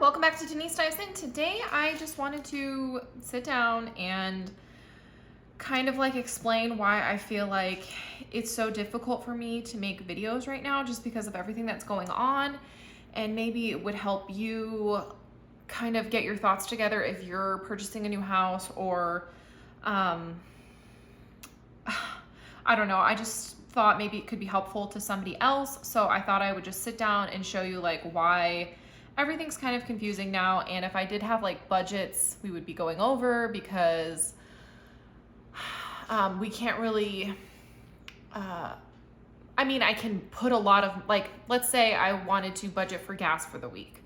welcome back to Denise Dives In. Today I just wanted to sit down and kind of like explain why I feel like it's so difficult for me to make videos right now just because of everything that's going on, and maybe it would help you kind of get your thoughts together if you're purchasing a new house or I don't know, I just thought maybe it could be helpful to somebody else. So I thought I would just sit down and show you like why everything's kind of confusing now, and if I did have like budgets we would be going over because we can't really I mean, I can put a lot of, like, let's say I wanted to budget for gas for the week.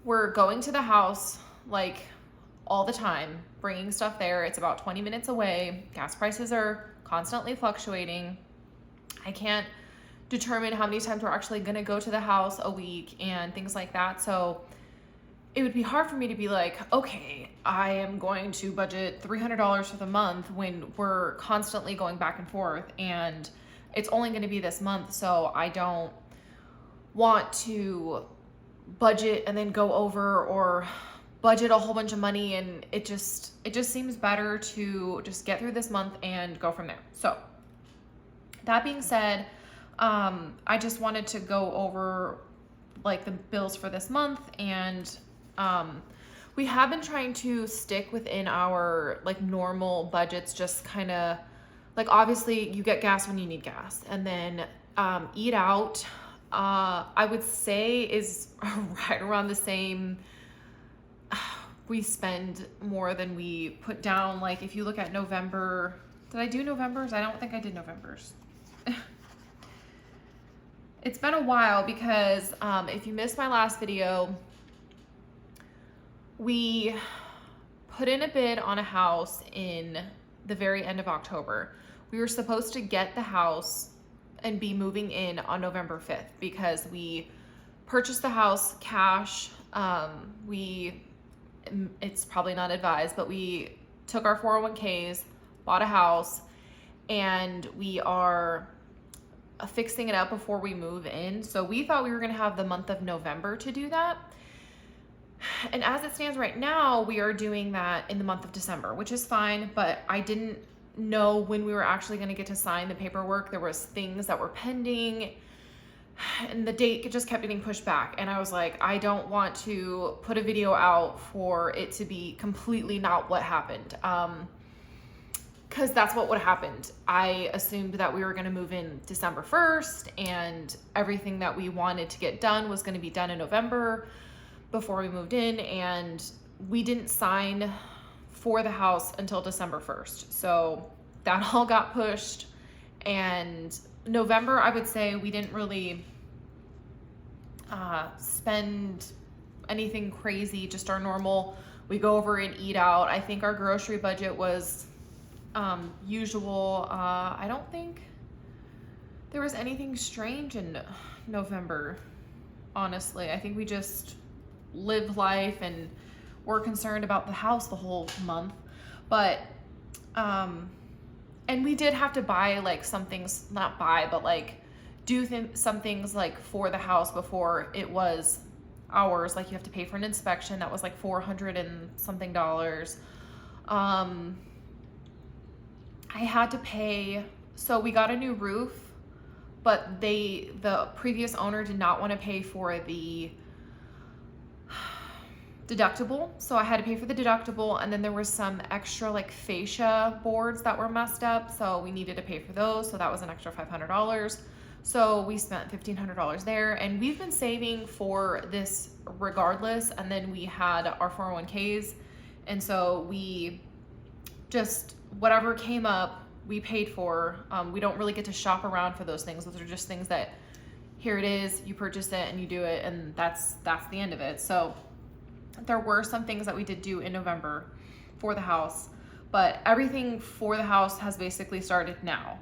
We're going to the house like all the time, bringing stuff there. It's about 20 minutes away. Gas prices are constantly fluctuating. I can't determine how many times we're actually going to go to the house a week and things like that. So it would be hard for me to be like, okay, I am going to budget $300 for the month when we're constantly going back and forth and it's only going to be this month. So I don't want to budget and then go over or budget a whole bunch of money, and it just seems better to just get through this month and go from there. So that being said, I just wanted to go over like the bills for this month, and we have been trying to stick within our like normal budgets, just kind of like, obviously you get gas when you need gas, and then eat out I would say is right around the same. We spend more than we put down. Like if you look at November, did I do November's? I don't think I did November's. It's been a while because if you missed my last video, we put in a bid on a house in the very end of October. We were supposed to get the house and be moving in on November 5th because we purchased the house cash. It's probably not advised, but we took our 401ks, bought a house, and we are fixing it up before we move in. So we thought we were going to have the month of November to do that. And as it stands right now, we are doing that in the month of December, which is fine, but I didn't know when we were actually going to get to sign the paperwork. There was things that were pending and the date just kept getting pushed back. And I was like, I don't want to put a video out for it to be completely not what happened. Because that's what would have happened. I assumed that we were going to move in December 1st and everything that we wanted to get done was going to be done in November before we moved in, and we didn't sign for the house until December 1st. So that all got pushed, and November, I would say we didn't really spend anything crazy, just our normal, we go over and eat out. I think our grocery budget was usual. I don't think there was anything strange in November, honestly. I think we just lived life and were concerned about the house the whole month. But and we did have to buy like some things, not buy, but like do some things like for the house before it was ours. Like you have to pay for an inspection that was like $400 and something. I had to pay, so we got a new roof, but the previous owner did not want to pay for the deductible. So I had to pay for the deductible, and then there was some extra like fascia boards that were messed up. So we needed to pay for those. So that was an extra $500. So we spent $1,500 there, and we've been saving for this regardless. And then we had our 401ks. And so we just, whatever came up, we paid for. We don't really get to shop around for those things. Those are just things that, here it is, you purchase it and you do it, and that's the end of it. So there were some things that we did do in November for the house, but everything for the house has basically started now.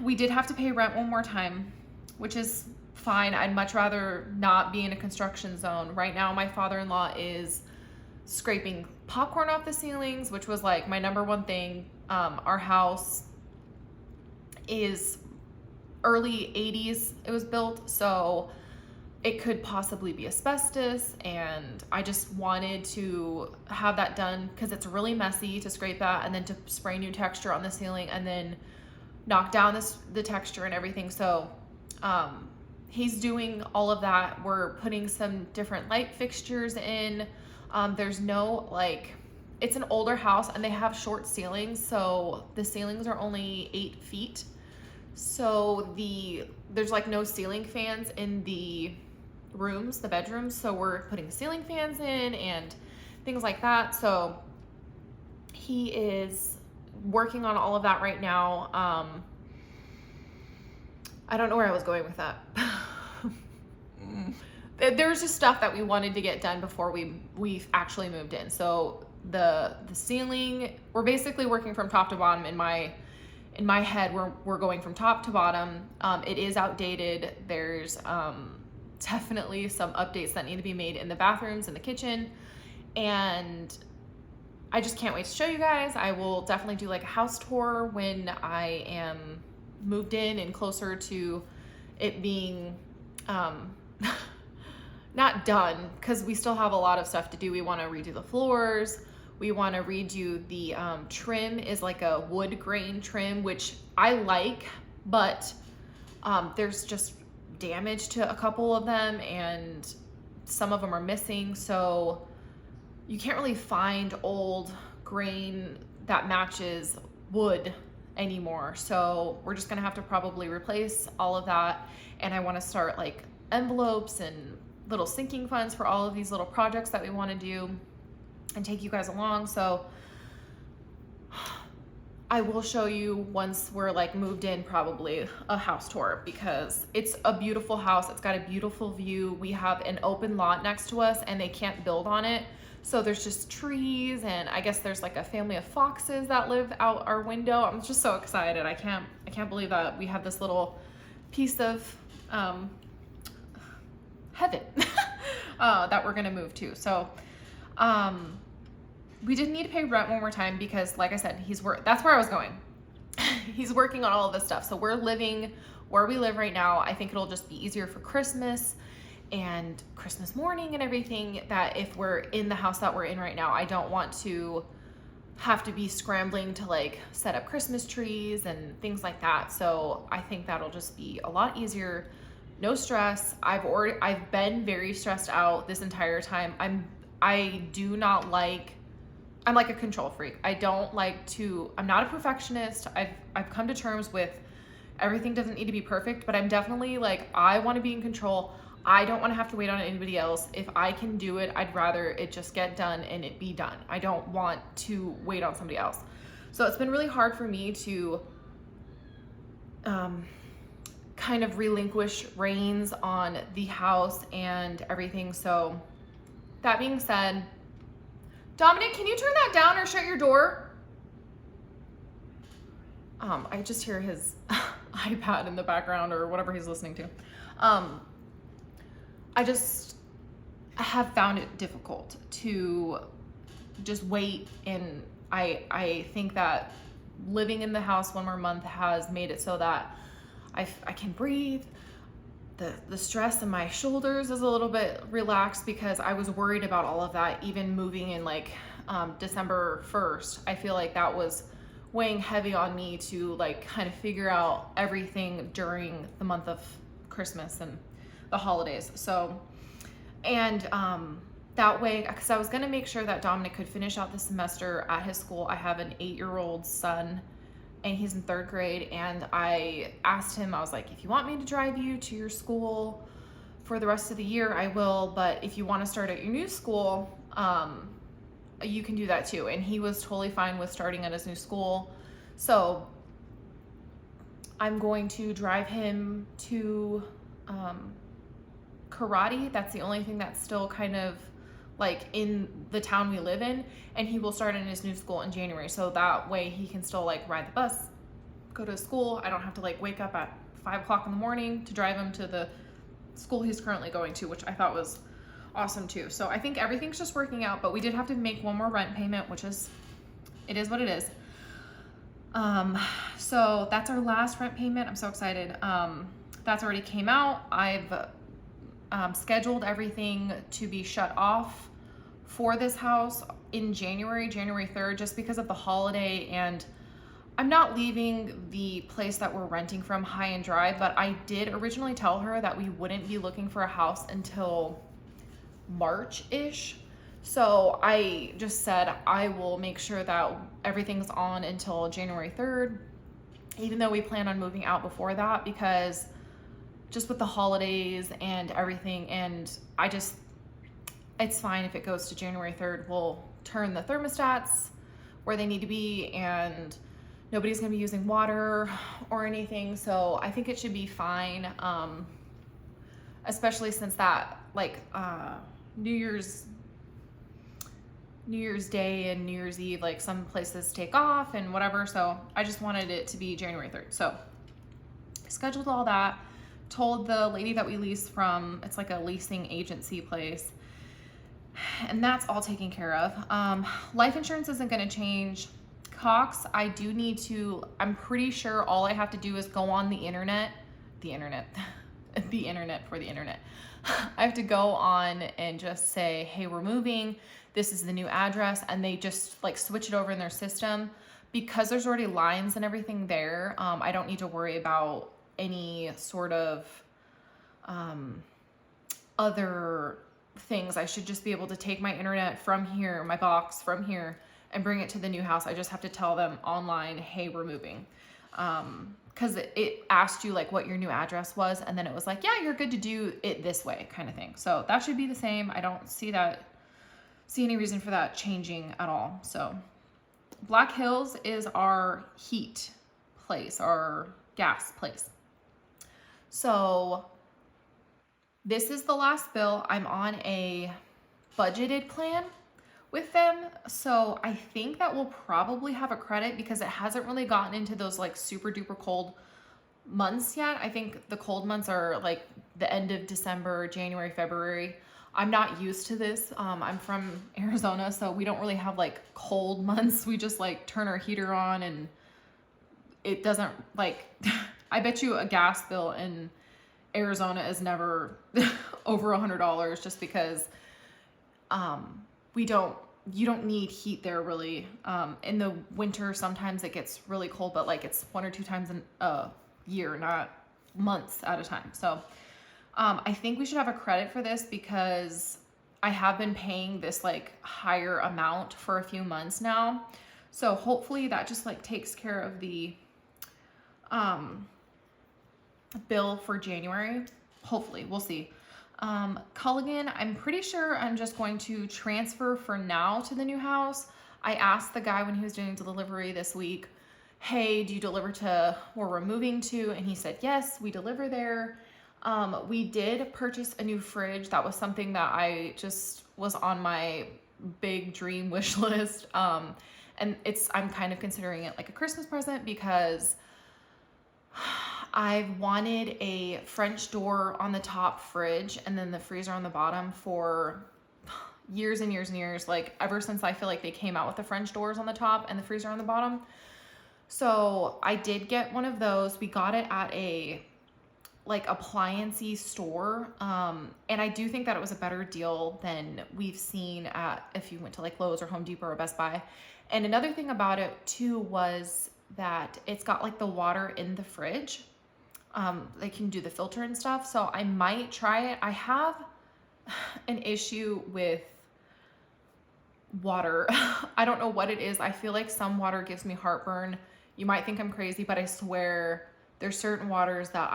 We did have to pay rent one more time, which is fine. I'd much rather not be in a construction zone. Right now, my father-in-law is scraping popcorn off the ceilings, which was like my number one thing. Our house is early 80s, it was built, so it could possibly be asbestos, and I just wanted to have that done because it's really messy to scrape that and then to spray new texture on the ceiling and then knock down the texture and everything. So he's doing all of that. We're putting some different light fixtures in. There's no, like, it's an older house and they have short ceilings, so the ceilings are only 8 feet. So there's like no ceiling fans in the rooms, the bedrooms, so we're putting ceiling fans in and things like that. So he is working on all of that right now. I don't know where I was going with that. There's just stuff that we wanted to get done before we actually moved in. So the ceiling, we're basically working from top to bottom. In my head, we're going from top to bottom. It is outdated. There's definitely some updates that need to be made in the bathrooms and the kitchen, and I just can't wait to show you guys. I will definitely do like a house tour when I am moved in and closer to it being not done, because we still have a lot of stuff to do. We want to redo the floors. We want to redo the trim is like a wood grain trim, which I like, but there's just damage to a couple of them and some of them are missing, so you can't really find old grain that matches wood anymore. So we're just gonna have to probably replace all of that, and I want to start like envelopes and little sinking funds for all of these little projects that we want to do and take you guys along. So I will show you once we're like moved in, probably a house tour, because it's a beautiful house. It's got a beautiful view. We have an open lot next to us and they can't build on it. So there's just trees, and I guess there's like a family of foxes that live out our window. I'm just so excited. I can't believe that we have this little piece of heaven that we're gonna move to. So we didn't need to pay rent one more time because, like I said, that's where I was going. He's working on all of this stuff. So we're living where we live right now. I think it'll just be easier for Christmas and Christmas morning and everything, that if we're in the house that we're in right now, I don't want to have to be scrambling to like set up Christmas trees and things like that. So I think that'll just be a lot easier. No stress. I've been very stressed out this entire time. I'm like a control freak. I'm not a perfectionist. I've come to terms with everything doesn't need to be perfect, but I'm definitely like, I want to be in control. I don't want to have to wait on anybody else. If I can do it, I'd rather it just get done and it be done. I don't want to wait on somebody else. So it's been really hard for me to kind of relinquish reins on the house and everything. So that being said, Dominic, can you turn that down or shut your door? I just hear his iPad in the background or whatever he's listening to. I have found it difficult to just wait, and I think that living in the house one more month has made it so that I can breathe. The stress in my shoulders is a little bit relaxed because I was worried about all of that even moving in like December 1st. I feel like that was weighing heavy on me to like kind of figure out everything during the month of Christmas and the holidays. So, and that way, because I was going to make sure that Dominic could finish out the semester at his school. I have an 8-year-old son and he's in 3rd grade, and I asked him, I was like, if you want me to drive you to your school for the rest of the year, I will, but if you want to start at your new school, you can do that too. And he was totally fine with starting at his new school. So I'm going to drive him to karate. That's the only thing that's still kind of like in the town we live in, and he will start in his new school in January. So that way he can still like ride the bus, go to school. I don't have to like wake up at 5 o'clock in the morning to drive him to the school he's currently going to, which I thought was awesome too. So I think everything's just working out, but we did have to make one more rent payment, which is, it is what it is. So that's our last rent payment. I'm so excited. That's already came out. scheduled everything to be shut off for this house in January 3rd, just because of the holiday. And I'm not leaving the place that we're renting from high and dry, but I did originally tell her that we wouldn't be looking for a house until March-ish. So I just said I will make sure that everything's on until January 3rd, even though we plan on moving out before that, because just with the holidays and everything, and it's fine if it goes to January 3rd. We'll turn the thermostats where they need to be, and nobody's gonna be using water or anything. So I think it should be fine, especially since that, like, New Year's Day and New Year's Eve, like some places take off and whatever. So I just wanted it to be January 3rd. So I scheduled all that, told the lady that we lease from, it's like a leasing agency place, and that's all taken care of. Life insurance isn't going to change. Cox, I do need to, I'm pretty sure all I have to do is go on the internet, the internet for the internet. I have to go on and just say, hey, we're moving. This is the new address. And they just like switch it over in their system. Because there's already lines and everything there, I don't need to worry about any sort of other things. I should just be able to take my internet from here, my box from here, and bring it to the new house. I just have to tell them online, hey, we're moving. Because it asked you like what your new address was, and then it was like, yeah, you're good to do it this way, kind of thing. So that should be the same. I don't see any reason for that changing at all. So Black Hills is our heat place, our gas place. So this is the last bill. I'm on a budgeted plan with them. So I think that we'll probably have a credit because it hasn't really gotten into those like super duper cold months yet. I think the cold months are like the end of December, January, February. I'm not used to this. I'm from Arizona, so we don't really have like cold months. We just like turn our heater on, and it doesn't like, I bet you a gas bill in Arizona is never over $100 just because you don't need heat there really. In the winter, sometimes it gets really cold, but like it's 1 or 2 times a year, not months at a time. So I think we should have a credit for this because I have been paying this like higher amount for a few months now. So hopefully that just like takes care of the bill for January. Hopefully, we'll see. Culligan, I'm pretty sure I'm just going to transfer for now to the new house. I asked the guy when he was doing delivery this week, hey, do you deliver to where we're moving to? And he said, yes, we deliver there. We did purchase a new fridge. That was something that I just was on my big dream wish list. And I'm kind of considering it like a Christmas present because I've wanted a French door on the top fridge and then the freezer on the bottom for years and years and years, like ever since I feel like they came out with the French doors on the top and the freezer on the bottom. So I did get one of those. We got it at a like appliance-y store. And I do think that it was a better deal than we've seen at, if you went to like Lowe's or Home Depot or Best Buy. And another thing about it too was that it's got like the water in the fridge. They can do the filter and stuff. So I might try it. I have an issue with water. I don't know what it is. I feel like some water gives me heartburn. You might think I'm crazy, but I swear there's certain waters that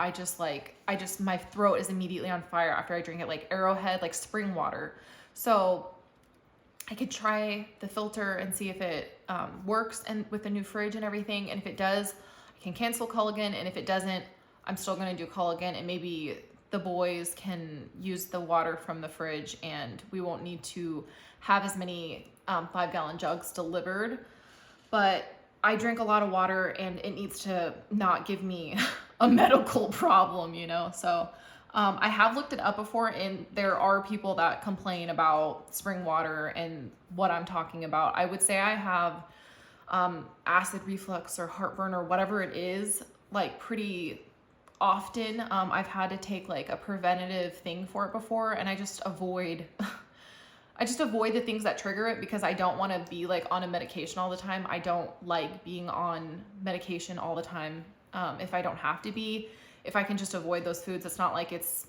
my throat is immediately on fire after I drink it, like Arrowhead, like spring water. So I could try the filter and see if it works and with the new fridge and everything. And if it does, I can cancel Culligan. And if it doesn't, I'm still going to do Culligan, and maybe the boys can use the water from the fridge and we won't need to have as many 5-gallon jugs delivered. But I drink a lot of water and it needs to not give me a medical problem, you know? So I have looked it up before, and there are people that complain about spring water and what I'm talking about. I would say I have acid reflux or heartburn or whatever it is, like pretty often. I've had to take like a preventative thing for it before, and I just avoid the things that trigger it because I don't want to be like on a medication all the time. I don't like being on medication all the time. If I don't have to be, if I can just avoid those foods, it's not like it's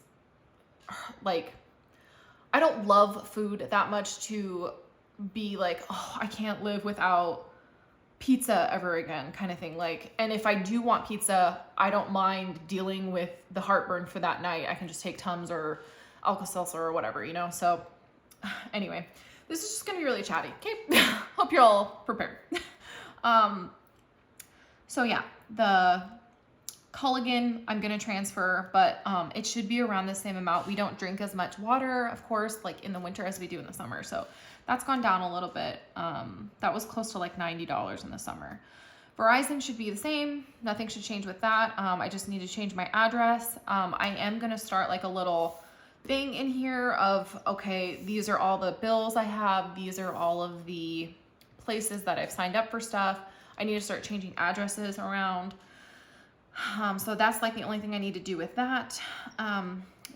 like, I don't love food that much to be like, oh, I can't live without pizza ever again kind of thing. Like, and if I do want pizza, I don't mind dealing with the heartburn for that night. I can just take Tums or Alka-Seltzer or whatever, you know? So anyway, this is just gonna be really chatty. Okay. Hope you're all prepared. So yeah, the Culligan I'm gonna transfer, but it should be around the same amount. We don't drink as much water, of course, like in the winter as we do in the summer. So that's gone down a little bit. That was close to like $90 in the summer. Verizon should be the same. Nothing should change with that. I just need to change my address. I am gonna start like a little thing in here of, okay, these are all the bills I have. These are all of the places that I've signed up for stuff. I need to start changing addresses around. So that's like the only thing I need to do with that.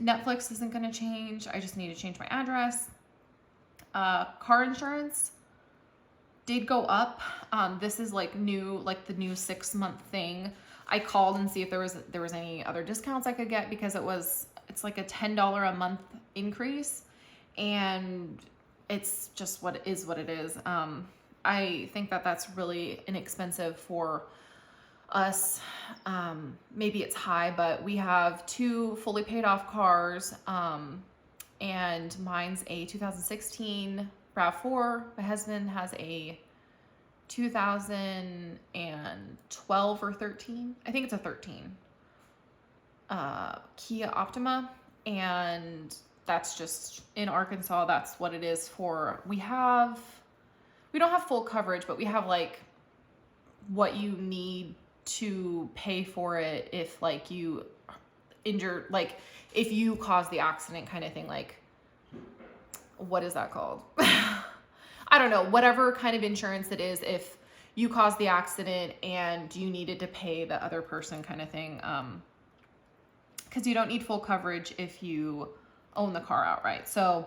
Netflix isn't going to change. I just need to change my address. Car insurance did go up. This is like new, like the new 6-month thing. I called and see if there was any other discounts I could get because it's like a $10 a month increase, and it's just what it is. I think that that's really inexpensive for us. Maybe it's high, but we have 2 fully paid off cars, and mine's a 2016 RAV4. My husband has a 2012 or 13. I think it's a 13 Kia Optima, and that's just in Arkansas. That's what it is for. We don't have full coverage, but we have like what you need to pay for it if like you injure, like if you cause the accident kind of thing. Like, what is that called? I don't know, whatever kind of insurance it is, if you caused the accident and you needed to pay the other person kind of thing. Because you don't need full coverage if you own the car outright. So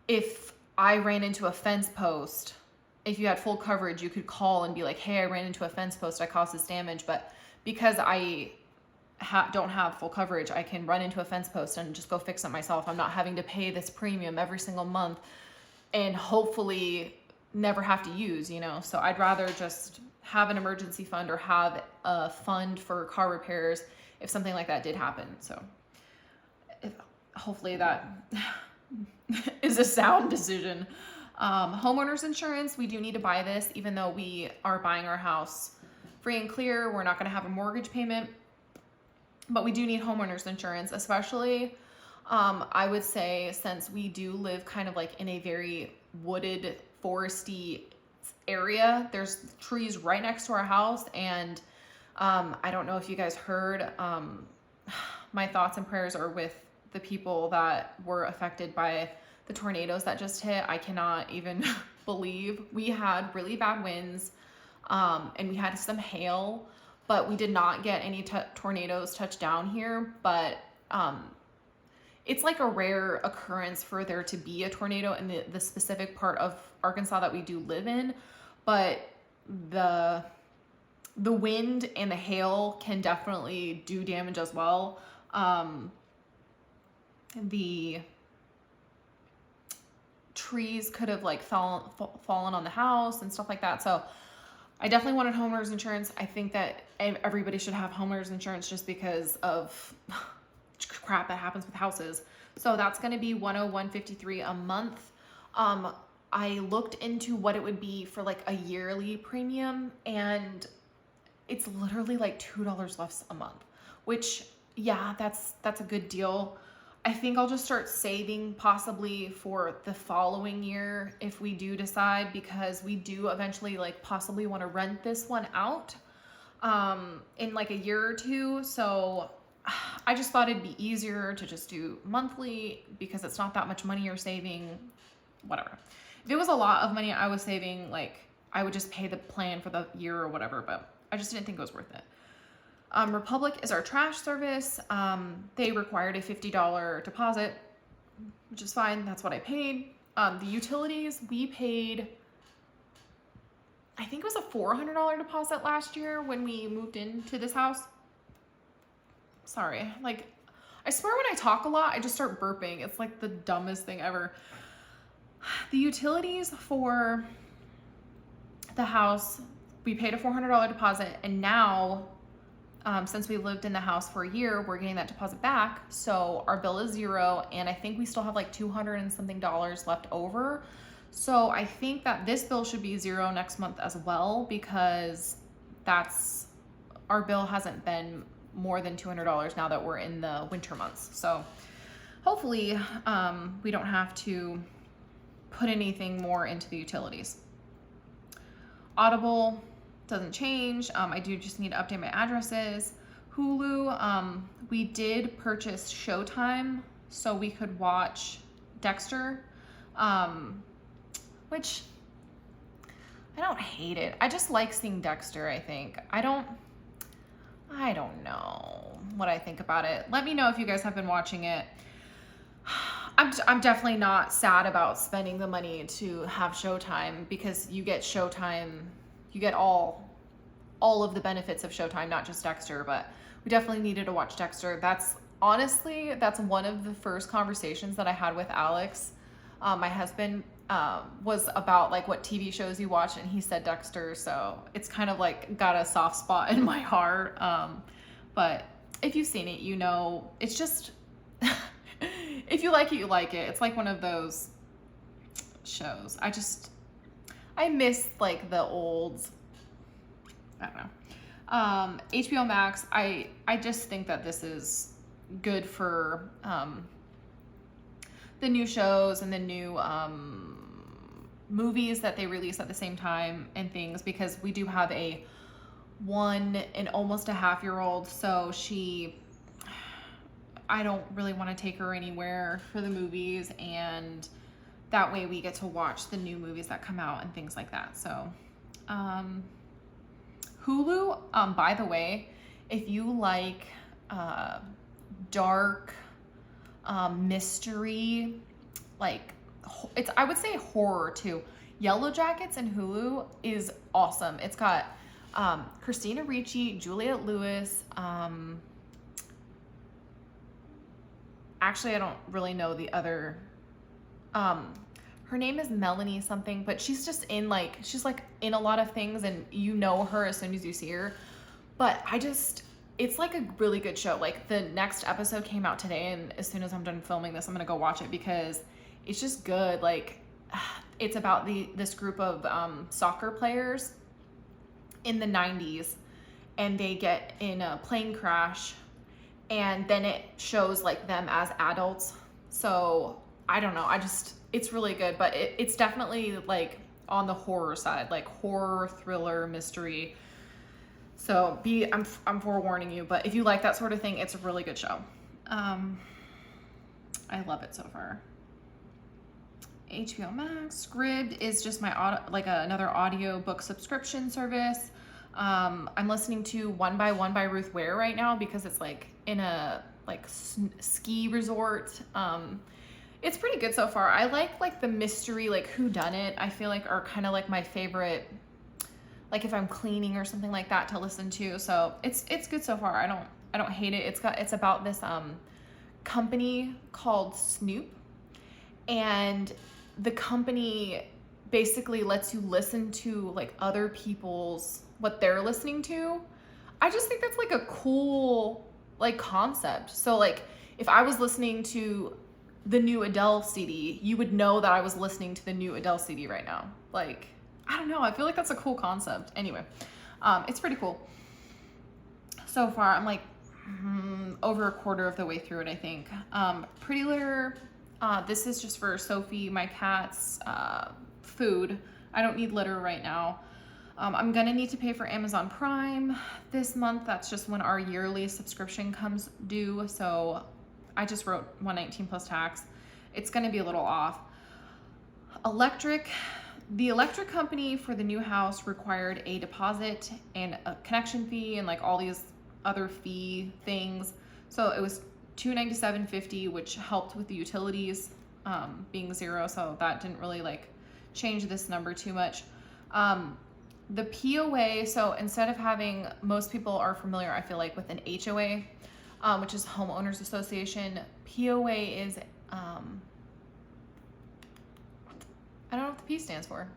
if I ran into a fence post, if you had full coverage, you could call and be like, hey, I ran into a fence post, I caused this damage. But because I don't have full coverage, I can run into a fence post and just go fix it myself. I'm not having to pay this premium every single month and hopefully never have to use, you know? So I'd rather just have an emergency fund or have a fund for car repairs if something like that did happen. So hopefully that is a sound decision. Homeowners insurance, we do need to buy this, even though we are buying our house free and clear. We're not going to have a mortgage payment, but we do need homeowners insurance, especially, I would say, since we do live kind of like in a very wooded, foresty area. There's trees right next to our house, and I don't know if you guys heard, my thoughts and prayers are with the people that were affected by the tornadoes that just hit. I cannot even believe. We had really bad winds, and we had some hail, but we did not get any tornadoes touch down here. But it's like a rare occurrence for there to be a tornado in the specific part of Arkansas that we do live in. But the wind and the hail can definitely do damage as well. The trees could have like fallen on the house and stuff like that. So I definitely wanted homeowners insurance. I think that everybody should have homeowners insurance just because of crap that happens with houses. So that's going to be $101.53 a month. I looked into what it would be for like a yearly premium, and it's literally like $2 less a month, which, yeah, that's a good deal. I think I'll just start saving possibly for the following year if we do decide, because we do eventually like possibly want to rent this one out in like a year or two. So I just thought it'd be easier to just do monthly because it's not that much money you're saving, whatever. If it was a lot of money I was saving, like I would just pay the plan for the year or whatever, but I just didn't think it was worth it. Republic is our trash service. They required a $50 deposit, which is fine. That's what I paid. The utilities, we paid, I think it was a $400 deposit last year when we moved into this house. Sorry, like, I swear when I talk a lot, I just start burping. It's like the dumbest thing ever. The utilities for the house, we paid a $400 deposit, and now, since we lived in the house for a year, we're getting that deposit back. So our bill is $0, and I think we still have like $200 and something left over. So I think that this bill should be $0 next month as well, because our bill hasn't been more than $200 now that we're in the winter months. So hopefully we don't have to put anything more into the utilities. Audible doesn't change. I do just need to update my addresses. Hulu, we did purchase Showtime so we could watch Dexter, which I don't hate it. I just like seeing Dexter, I think. I don't know what I think about it. Let me know if you guys have been watching it. I'm definitely not sad about spending the money to have Showtime, because you get Showtime, you get all of the benefits of Showtime, not just Dexter, but we definitely needed to watch Dexter. That's one of the first conversations that I had with Alex, my husband, was about like what TV shows you watch, and he said Dexter, so it's kind of like got a soft spot in my heart. But if you've seen it, you know, it's just, if you like it, you like it. It's like one of those shows. I miss like the old, I don't know. HBO Max, I just think that this is good for the new shows and the new movies that they release at the same time and things, because we do have a 1 and almost a half-year-old, so I don't really want to take her anywhere for the movies, and that way we get to watch the new movies that come out and things like that. So Hulu, by the way, if you like dark mystery, like I would say horror too, Yellow Jackets and Hulu is awesome. It's got Christina Ricci, Juliette Lewis, actually I don't really know the other, her name is Melanie something, but she's just she's like in a lot of things, and you know her as soon as you see her. But it's like a really good show. Like the next episode came out today, and as soon as I'm done filming this, I'm gonna go watch it because it's just good. Like it's about this group of soccer players in the 90s, and they get in a plane crash, and then it shows like them as adults. So I don't know, it's really good, but it's definitely like on the horror side, like horror, thriller, mystery. So I'm forewarning you, but if you like that sort of thing, it's a really good show. I love it so far. HBO Max, Scribd is just my another audio book subscription service. I'm listening to One by One by Ruth Ware right now because it's like in a ski resort. It's pretty good so far. I like the mystery, like whodunit, I feel like are kind of like my favorite, like if I'm cleaning or something like that to listen to. So it's good so far. I don't hate it. It's about this company called Snoop, and the company basically lets you listen to like other people's what they're listening to. I just think that's like a cool like concept. So like if I was listening to the new Adele CD, you would know that I was listening to the new Adele CD right now. Like, I don't know, I feel like that's a cool concept. Anyway, it's pretty cool. So far, I'm like over a quarter of the way through it, I think. Pretty Litter, this is just for Sophie, my cat's food. I don't need litter right now. I'm gonna need to pay for Amazon Prime this month. That's just when our yearly subscription comes due. So I just wrote $119 plus tax. It's gonna be a little off. The electric company for the new house required a deposit and a connection fee and like all these other fee things. So it was $297.50, which helped with the utilities being zero, so that didn't really like change this number too much. The POA, so instead of having, most people are familiar, I feel like, with an HOA, which is Homeowners Association. POA is, I don't know what the P stands for.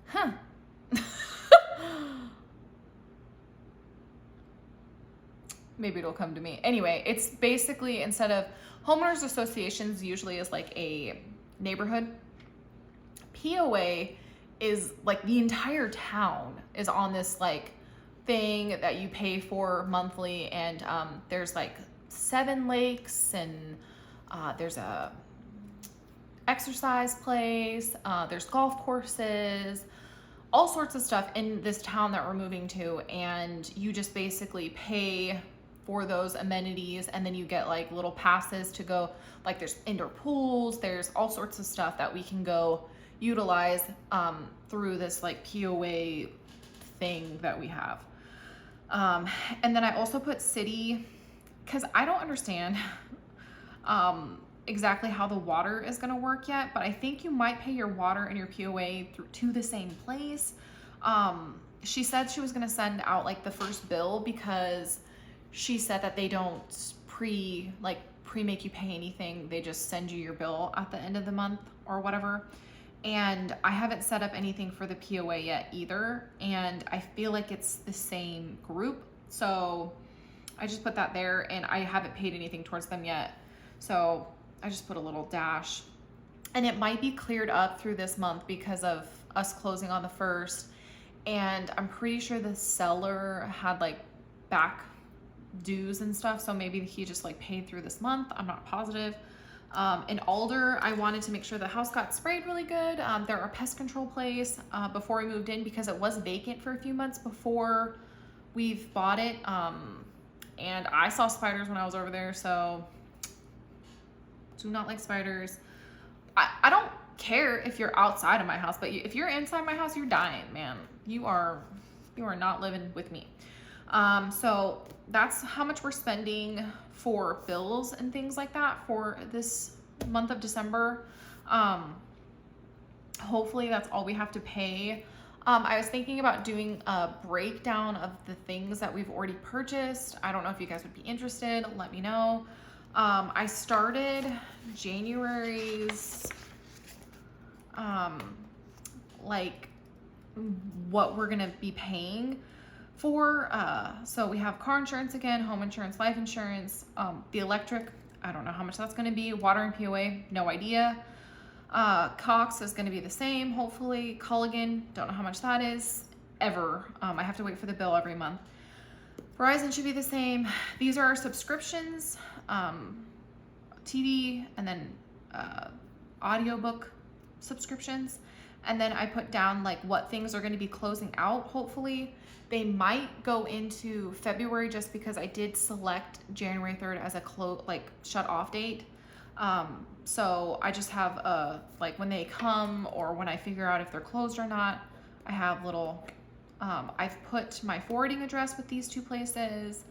Huh. Maybe it'll come to me. Anyway, it's basically, instead of Homeowners Associations usually is like a neighborhood, POA is like the entire town is on this like thing that you pay for monthly, and there's like 7 lakes, and there's a exercise place, there's golf courses, all sorts of stuff in this town that we're moving to, and you just basically pay for those amenities, and then you get like little passes to go, like there's indoor pools, there's all sorts of stuff that we can go utilize through this like POA thing that we have. And then I also put city, because I don't understand exactly how the water is going to work yet, but I think you might pay your water and your POA to the same place. She said she was going to send out like the first bill, because she said that they don't pre-make you pay anything. They just send you your bill at the end of the month or whatever. And I haven't set up anything for the POA yet either, and I feel like it's the same group, so I just put that there, and I haven't paid anything towards them yet, so I just put a little dash. And it might be cleared up through this month because of us closing on the 1st, and I'm pretty sure the seller had like back dues and stuff, so maybe he just like paid through this month. I'm not positive. In Alder, I wanted to make sure the house got sprayed really good. They're a pest control place before we moved in, because it was vacant for a few months before we've bought it. And I saw spiders when I was over there, so do not like spiders. I don't care if you're outside of my house, but if you're inside my house, you're dying, man. You are not living with me. So that's how much we're spending for bills and things like that for this month of December. Hopefully that's all we have to pay. I was thinking about doing a breakdown of the things that we've already purchased. I don't know if you guys would be interested. Let me know. I started January's, like what we're gonna be paying for. So we have car insurance again, home insurance, life insurance, the electric, I don't know how much that's going to be, water and POA, no idea. Cox is going to be the same, hopefully. Culligan, don't know how much that is, ever. I have to wait for the bill every month. Verizon should be the same. These are our subscriptions, TV, and then audiobook subscriptions. And then I put down like what things are going to be closing out, hopefully. They might go into February, just because I did select January 3rd as a shut off date. So I just have like when they come, or when I figure out if they're closed or not, I have little, I've put my forwarding address with these 2 places,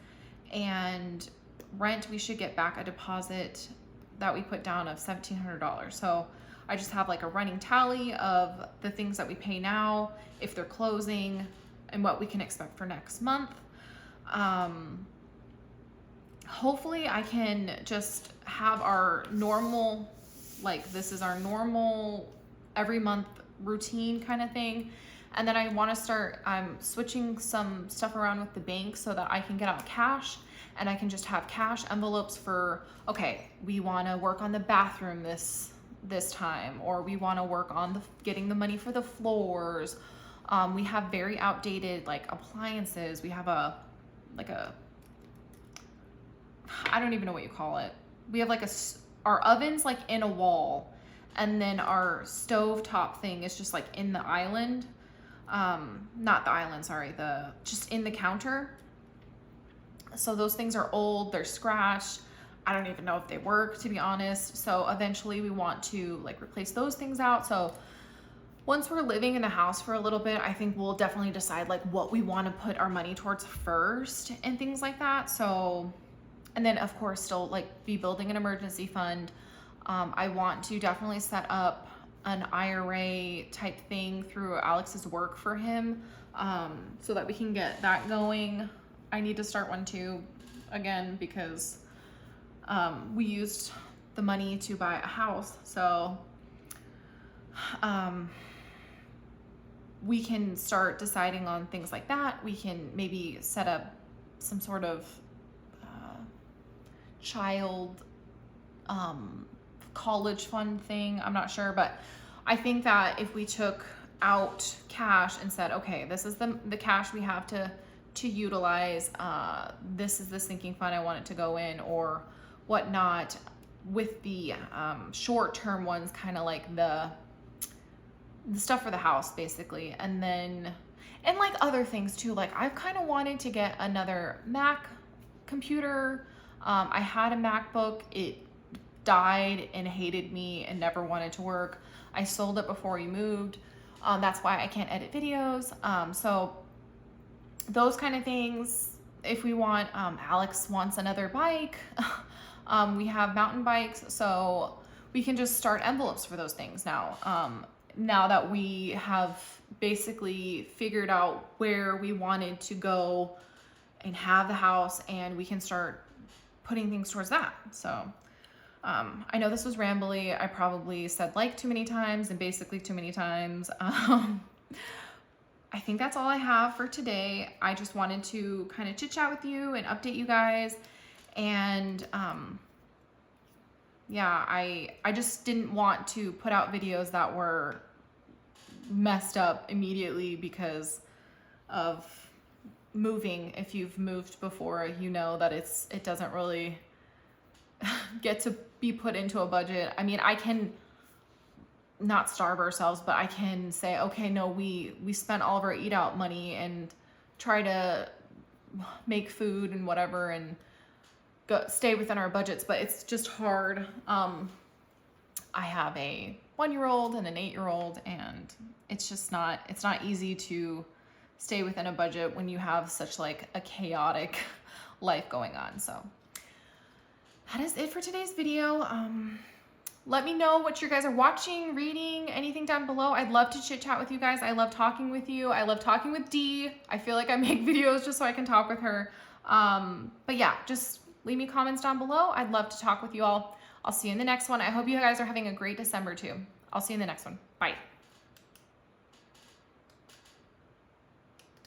and rent, we should get back a deposit that we put down of $1,700. So I just have like a running tally of the things that we pay now, if they're closing, and what we can expect for next month. Hopefully I can just have our normal, like this is our normal every month routine kind of thing. And then I want to start, I'm switching some stuff around with the bank so that I can get out cash, and I can just have cash envelopes for, okay, we want to work on the bathroom this time, or we want to work on getting the money for the floors. We have very outdated like appliances. We have I don't even know what you call it. We have like our oven's like in a wall, and then our stovetop thing is just like in the island. Not the island, sorry, just in the counter. So those things are old, they're scratched. I don't even know if they work, to be honest. So eventually we want to like replace those things out. So once we're living in the house for a little bit, I think we'll definitely decide like what we want to put our money towards first and things like that. So, and then of course still like be building an emergency fund. I want to definitely set up an IRA type thing through Alex's work for him, so that we can get that going. I need to start one too, again, because we used the money to buy a house. So we can start deciding on things like that. We can maybe set up some sort of child college fund thing. I'm not sure, but I think that if we took out cash and said, okay, this is the cash we have to utilize, this is the sinking fund I want it to go in or whatnot, with the short-term ones, kind of like the stuff for the house basically, and like other things too. Like I've kind of wanted to get another Mac computer. I had a MacBook, it died and hated me and never wanted to work. I sold it before we moved. That's why I can't edit videos. So those kind of things. If we want, Alex wants another bike. We have mountain bikes, so we can just start envelopes for those things now. Now that we have basically figured out where we wanted to go and have the house, and we can start putting things towards that. So I know this was rambly. I probably said like too many times and basically too many times. I think that's all I have for today. I just wanted to kind of chit chat with you and update you guys. And yeah, I just didn't want to put out videos that were messed up immediately because of moving. If you've moved before, you know that it doesn't really get to be put into a budget. I mean, I can not starve ourselves, but I can say, okay, no, we spent all of our eat out money and try to make food and whatever and stay within our budgets, but it's just hard. I have a 1-year-old and an 8-year-old, and it's not easy to stay within a budget when you have such like a chaotic life going on. So that is it for today's video. Let me know what you guys are watching, reading, anything down below. I'd love to chit chat with you guys. I love talking with you. I love talking with Dee. I feel like I make videos just so I can talk with her. But yeah, just leave me comments down below. I'd love to talk with you all. I'll see you in the next one. I hope you guys are having a great December too. I'll see you in the next one. Bye.